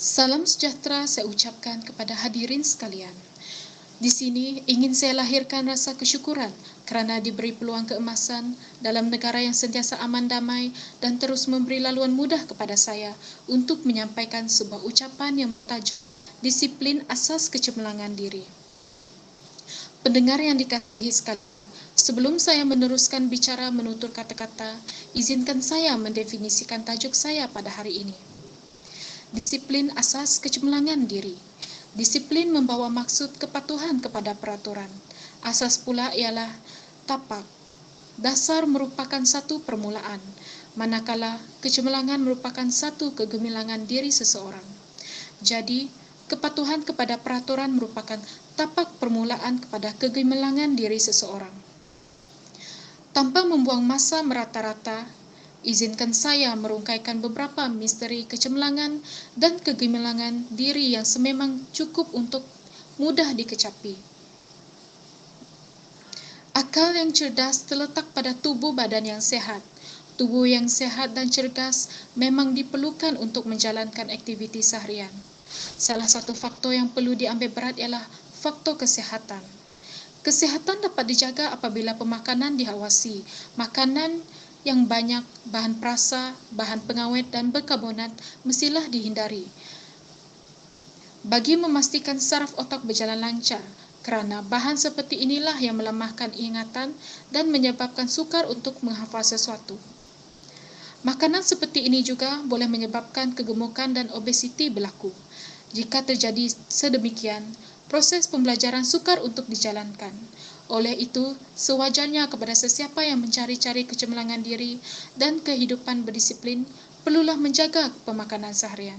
Salam sejahtera saya ucapkan kepada hadirin sekalian. Di sini ingin saya lahirkan rasa kesyukuran kerana diberi peluang keemasan dalam negara yang sentiasa aman damai dan terus memberi laluan mudah kepada saya untuk menyampaikan sebuah ucapan yang bertajuk disiplin asas kecemerlangan diri. Pendengar yang dikasihi sekalian, sebelum saya meneruskan bicara menutur kata-kata, izinkan saya mendefinisikan tajuk saya pada hari ini. Disiplin asas kecemerlangan diri. Disiplin membawa maksud kepatuhan kepada peraturan. Asas pula ialah tapak. Dasar merupakan satu permulaan, manakala kecemerlangan merupakan satu kegemilangan diri seseorang. Jadi, kepatuhan kepada peraturan merupakan tapak permulaan kepada kegemilangan diri seseorang. Tanpa membuang masa merata-rata, izinkan saya merungkaikan beberapa misteri kecemerlangan dan kegemilangan diri yang sememang cukup untuk mudah dikecapi. Akal yang cerdas terletak pada tubuh badan yang sehat. Tubuh yang sehat dan cergas memang diperlukan untuk menjalankan aktiviti seharian. Salah satu faktor yang perlu diambil berat ialah faktor kesihatan. Kesihatan dapat dijaga apabila pemakanan diawasi. Makanan yang banyak bahan perasa, bahan pengawet dan berkarbonat mestilah dihindari bagi memastikan saraf otak berjalan lancar, kerana bahan seperti inilah yang melemahkan ingatan dan menyebabkan sukar untuk menghafal sesuatu. Makanan seperti ini juga boleh menyebabkan kegemukan dan obesiti berlaku. Jika terjadi sedemikian, proses pembelajaran sukar untuk dijalankan. Oleh itu, sewajarnya kepada sesiapa yang mencari-cari kecemerlangan diri dan kehidupan berdisiplin, perlulah menjaga pemakanan seharian.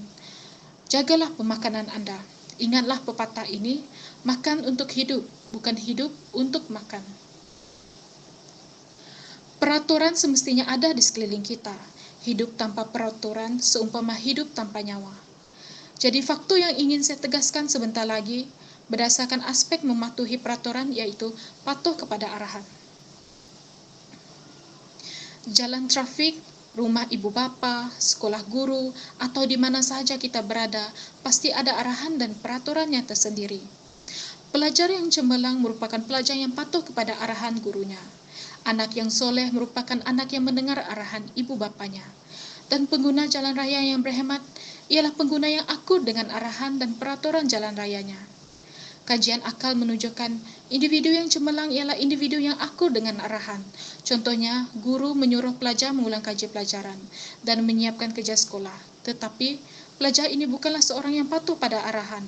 Jagalah pemakanan anda. Ingatlah pepatah ini, makan untuk hidup, bukan hidup untuk makan. Peraturan semestinya ada di sekeliling kita. Hidup tanpa peraturan seumpama hidup tanpa nyawa. Jadi faktor yang ingin saya tegaskan sebentar lagi, berdasarkan aspek mematuhi peraturan iaitu patuh kepada arahan. Jalan trafik, rumah ibu bapa, sekolah guru atau di mana sahaja kita berada, pasti ada arahan dan peraturannya tersendiri. Pelajar yang cemerlang merupakan pelajar yang patuh kepada arahan gurunya. Anak yang soleh merupakan anak yang mendengar arahan ibu bapanya. Dan pengguna jalan raya yang berhemat ialah pengguna yang akur dengan arahan dan peraturan jalan rayanya. Kajian akal menunjukkan individu yang cemerlang ialah individu yang akur dengan arahan. Contohnya, guru menyuruh pelajar mengulang kaji pelajaran dan menyiapkan kerja sekolah. Tetapi, pelajar ini bukanlah seorang yang patuh pada arahan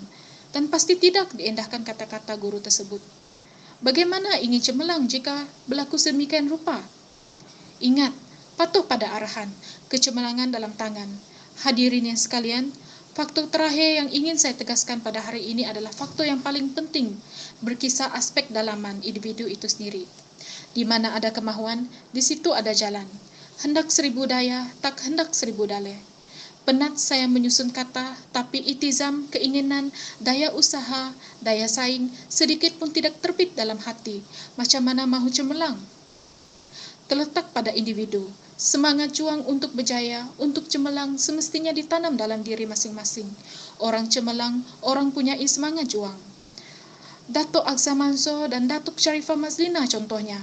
dan pasti tidak diendahkan kata-kata guru tersebut. Bagaimana ingin cemerlang jika berlaku sedemikian rupa? Ingat, patuh pada arahan, kecemerlangan dalam tangan. Hadirin yang sekalian, faktor terakhir yang ingin saya tegaskan pada hari ini adalah faktor yang paling penting, berkisar aspek dalaman individu itu sendiri. Di mana ada kemahuan, di situ ada jalan. Hendak 1000 daya, tak hendak 1000 dalih. Penat saya menyusun kata, tapi itizam, keinginan, daya usaha, daya saing, sedikit pun tidak terbit dalam hati. Macam mana mahu cemerlang? Terletak pada individu. Semangat juang untuk berjaya, untuk cemerlang semestinya ditanam dalam diri masing-masing. Orang cemerlang, orang punya semangat juang. Datuk Aksa Mansor dan Datuk Sharifah Mazlina contohnya.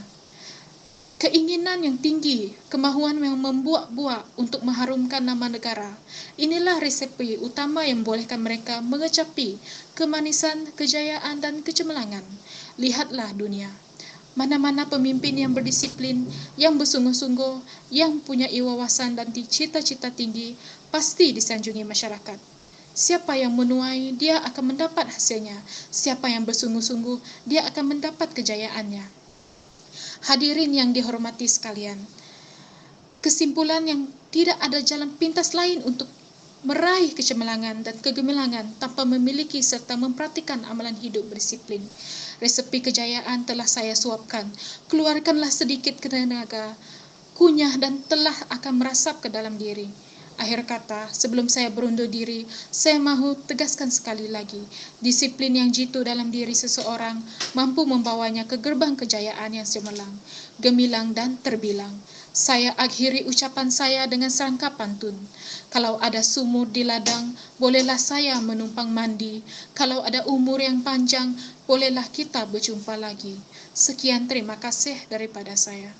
Keinginan yang tinggi, kemahuan yang membuak-buak untuk mengharumkan nama negara. Inilah resepi utama yang membolehkan mereka mengecapi kemanisan, kejayaan dan kecemerlangan. Lihatlah dunia. Mana-mana pemimpin yang berdisiplin, yang bersungguh-sungguh, yang punya wawasan dan cita-cita tinggi, pasti disanjungi masyarakat. Siapa yang menuai, dia akan mendapat hasilnya. Siapa yang bersungguh-sungguh, dia akan mendapat kejayaannya. Hadirin yang dihormati sekalian, kesimpulan yang tidak ada jalan pintas lain untuk meraih kecemerlangan dan kegemilangan tanpa memiliki serta mempraktikkan amalan hidup berdisiplin. Resepi kejayaan telah saya suapkan. Keluarkanlah sedikit tenaga, kunyah dan telah akan merasap ke dalam diri. Akhir kata, sebelum saya berundur diri, saya mahu tegaskan sekali lagi, disiplin yang jitu dalam diri seseorang mampu membawanya ke gerbang kejayaan yang cemerlang, gemilang dan terbilang. Saya akhiri ucapan saya dengan serangkap pantun. Kalau ada sumur di ladang, bolehlah saya menumpang mandi. Kalau ada umur yang panjang, bolehlah kita berjumpa lagi. Sekian, terima kasih daripada saya.